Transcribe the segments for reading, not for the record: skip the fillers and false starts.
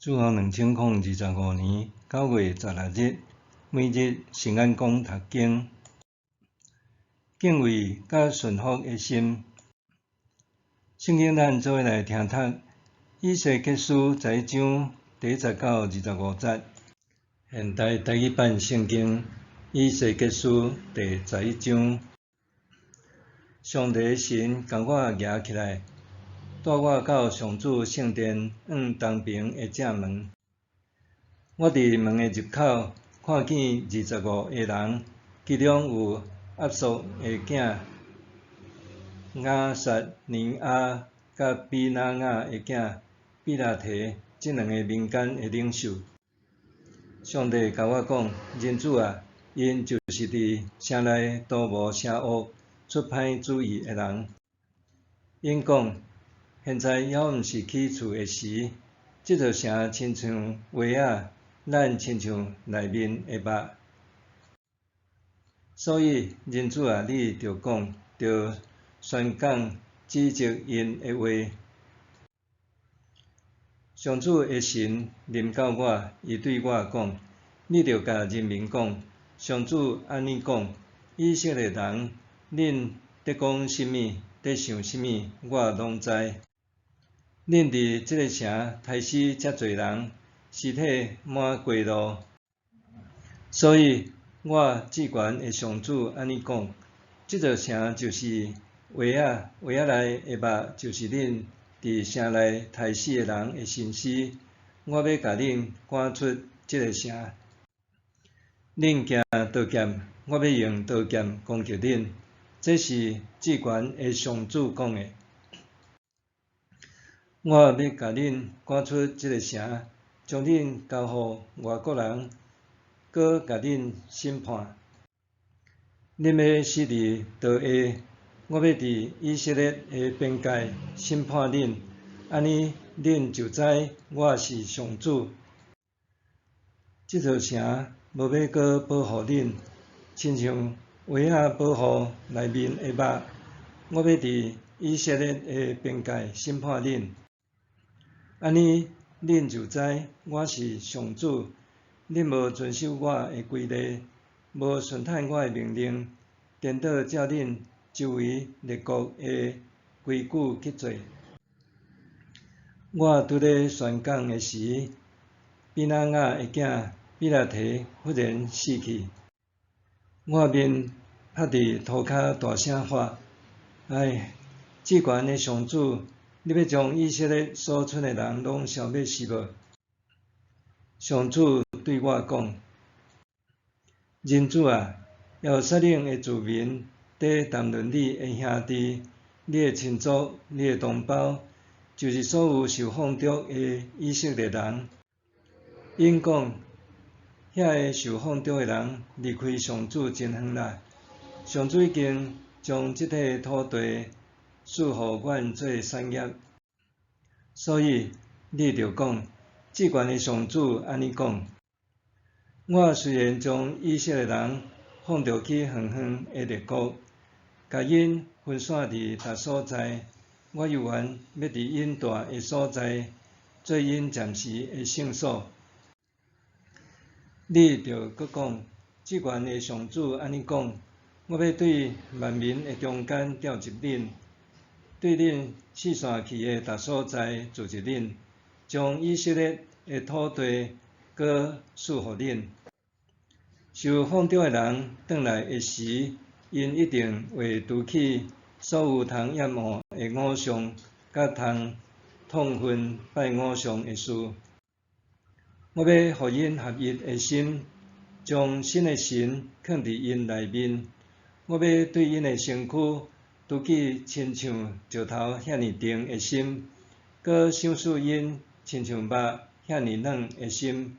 自从2025年9月16日，每日圣安宫读经，敬畏甲顺服的心。圣经咱做伙来听读以西结书11章第10到25节。现代台语版圣经以西结书第11章。上帝神将我举起来，带我到上主圣殿东边的正门。我伫门的入口看见25个人，其中有押索的囝亚撒尼亚甲比拿雅的囝比拉提这两个民间的领袖。上帝甲我讲：人子啊，因就是伫城内图谋邪恶、出歹主意的人。因讲：现在还毋是起厝的时，这座城亲像话仔，咱亲像内面的肉。所以，人子啊，你着讲，着宣讲指责因的话。上主的神临到我，伊对我讲：你着甲人民讲，上主安尼讲，以色列人，恁伫讲甚物，伫想甚物，我拢知。恁伫这个城杀死遮侪人，尸体满街路。所以我至悬的上主安尼讲：这座城就是话仔，话仔内的肉就是恁伫城内杀死的人的身尸。我要甲恁赶出这个城。恁行刀剑，我要用刀剑攻击恁。这是至悬的上主讲的。我要甲恁赶出这个城，将恁交予外国人，搁甲恁审判。恁要死伫刀下，我要伫以色列的边界审判恁。安尼，恁就知我是上主。这座城无要搁保护恁，亲像话仔保护内面的肉。我要伫以色列的边界审判恁。安尼，恁就知我是上主。恁无遵守我的规例，无顺趁我的命令，颠倒照恁周围列国的规矩去做。我拄咧宣讲的时，比拿雅的囝比拉提忽然死去。我面趴伫涂骹大声喊：哎！至悬的上主，你要将以色列所剩的人拢消灭是无？上主对我讲：人子啊，耶路撒冷的居民在谈论你的兄弟、你的亲族、你的同胞，就是所有受放逐的以色列人。因讲，遐个受放逐的人离开上主真远啦。上主已经将这块土地赐予阮做产业。所以你着讲，至悬的上主安尼讲：我虽然将以色列人放逐去远远的列国，甲因分散伫逐所在，我犹原要伫因住的所在做因暂时的圣所。你着搁讲，至悬的上主安尼讲：我要对万民的中间调集恁，对恁四散去的逐所在组织恁，将以色列的土地搁赐予恁。受放逐的人转来的时，因一定会拄起所有通掩护的偶像，甲通痛恨拜偶像的事。我要互因合一的心，将新的神放伫因内面。我要对因的身躯拄起亲像石头遐尼重的心，搁赏赐因亲像肉遐尼软的心。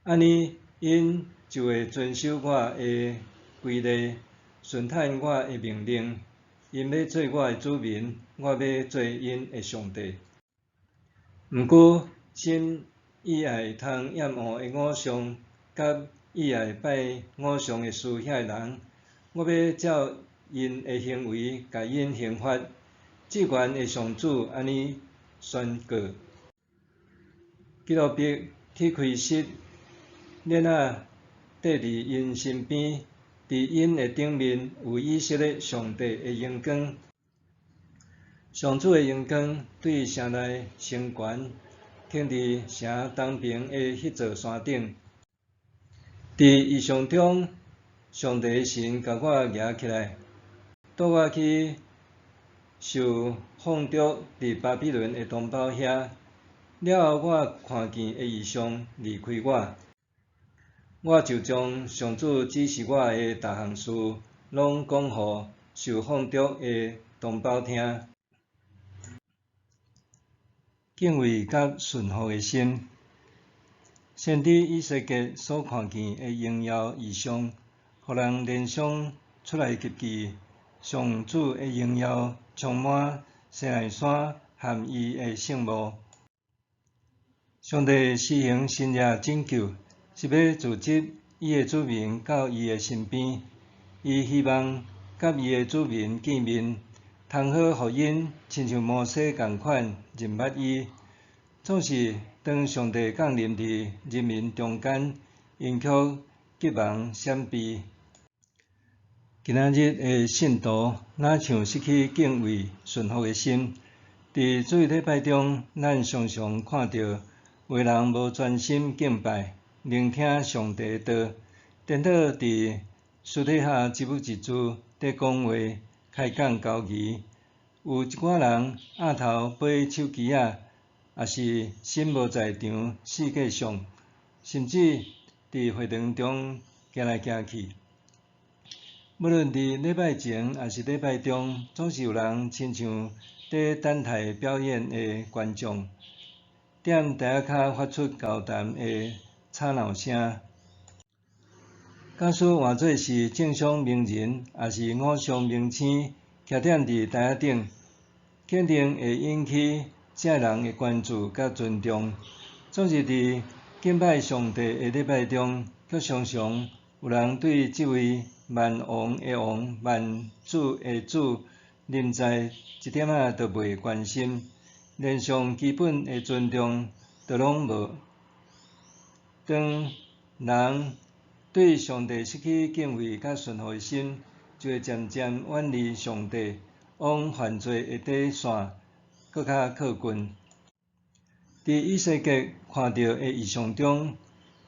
安尼，因就会遵守我的规例，顺趁我的命令。因要做我的子民，我要做因的上帝。毋过，心意爱通掩护的偶像，甲意爱拜偶像的事遐的人，我要照因的行为甲因刑罚。至悬的上主安尼宣告。基路伯去开室，链仔缀伫因身边，伫因的顶面有以色列上帝的荣光。上主的荣光对城内升悬，停伫城东边的迄座山顶。伫异象中，上帝神甲我举起来，带我去受放逐伫巴比伦的同胞遐。了后，我看见的异象离开我，我就将上主指示我的逐项事，拢讲互受放逐的同胞听。敬畏甲顺服的心，先知以西结所看见的荣耀异象，互人联想出来及记上主的荣耀充满西奈山和伊的圣幕。上帝施行新约拯救，是要组织伊的子民到伊的身边。伊希望甲伊的子民见面，通好互因亲像摩西共款认捌伊。总是当上帝降临伫人民中间，因却急忙闪避。今仔日的信徒哪像失去敬畏顺服的心？伫主日礼拜中，咱常常看到有人无专心敬拜，聆听上帝的道，颠倒伫私底下一物一字伫讲话、开讲交疑。有一寡人额头买手机仔，也是心无在场世界上，甚至伫会堂中行来行去。无论伫礼拜前还是礼拜中，总是有人亲像伫等待表演的观众，踮台仔骹发出高谈的吵闹声。假使换做是政商名人，还是偶像明星，徛踮伫台仔顶，肯定会引起正人的关注甲尊重。总是伫敬拜上帝的礼拜中，却常常有人对这位万王的王、万主的主，临在一点仔都袂关心，连上基本的尊重都拢无。当人对上帝失去敬畏甲顺服的心，就会渐渐远离上帝，往犯罪的底线搁较靠近。伫以西结看到的异象中，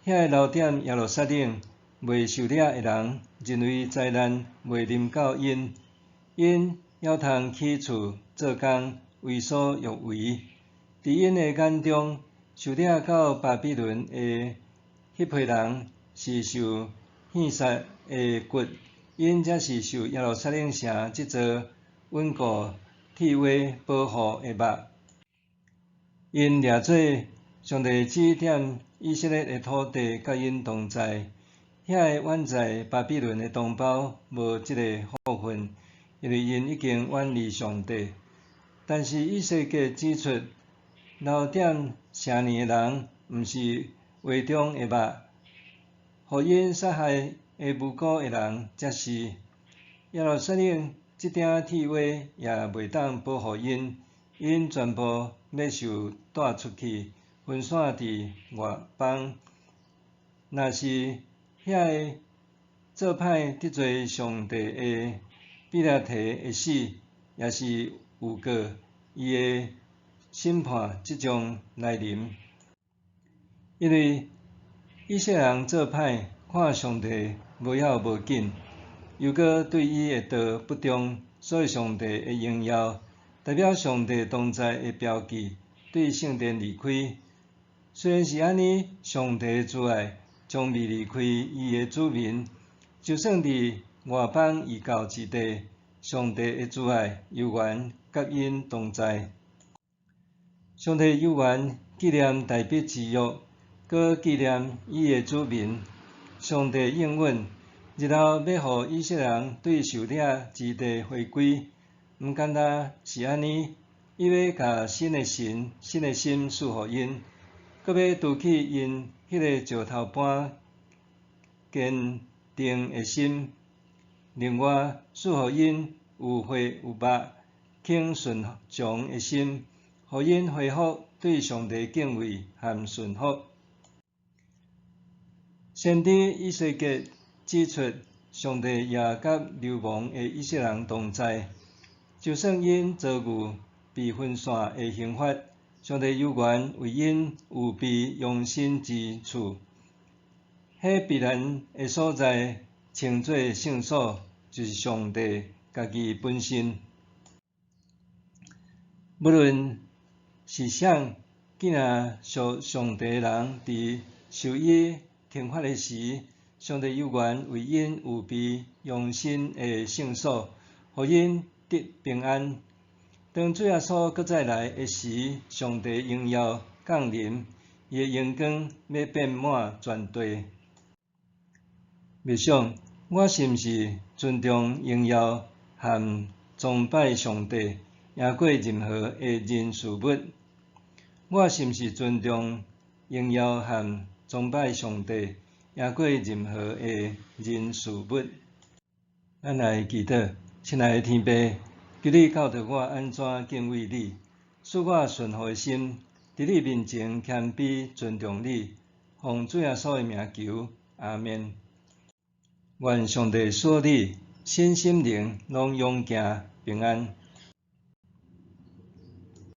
遐个留踮耶路撒冷未受掠的人，认为灾难未临到因，因还通起厝做工，为所欲为。伫因的眼中，受掠到巴比伦的迄批人是受献杀的骨，因则是受耶路撒冷城这座稳固铁瓦保护的肉。因掠做上帝指点以色列的土地，甲因同在。遐个远在巴比伦的同胞无即个福分，因为因已经远离上帝。但是以西结指出，留踮城里的人，毋是画中的肉，互因杀害的无辜的人才是。耶路撒冷这顶铁瓦也袂当保护因，因全部要受带出去，分散伫外邦。若是遐个做歹得罪上帝的比拉提会死，也是有过伊的审判即将来临。因为以色列人做歹，看上帝无要无紧，又搁对伊的道不忠，所以上帝的荣耀代表上帝同在的标记，对圣殿离开。虽然是安尼，上帝的慈爱从未离开伊的子民，就算伫外邦异教之地，上帝的慈爱犹原甲因同在。上帝犹原纪念大笔之约，搁纪念伊的子民。上帝应允，日后要互以色列人对受掠之地回归。毋单单是安尼，伊要甲新的神、新的心赐互因，搁要拄起因迄个石头般坚定的心。另外，赐互因有血有肉、肯顺从的心，互因恢复对上帝敬畏和顺服。先知以西结指出，上帝也甲流亡的以色列人同在，就算因遭遇被分散的刑罚，上帝犹原为因有被容身之处。迄必然的所在，称作圣所，就是上帝家己本身。无论是谁，既然属上帝的人，伫受伊惩罚的时，上帝犹原为因有被容身的圣所，互因得平安。当主耶稣搁再来的时，上帝荣耀降临，伊的荣光要遍满全地。默想，我是毋是尊重、荣耀和崇拜上帝，赢过任何的人事物？我是毋是尊重、荣耀和崇拜上帝，赢过任何的人事物？咱来祈祷，亲爱的天父，求你教导我安怎敬畏你，使我顺服的心，伫你面前谦卑尊重你，奉主耶稣的名求，阿们。愿上帝赐你身心灵拢永行平安。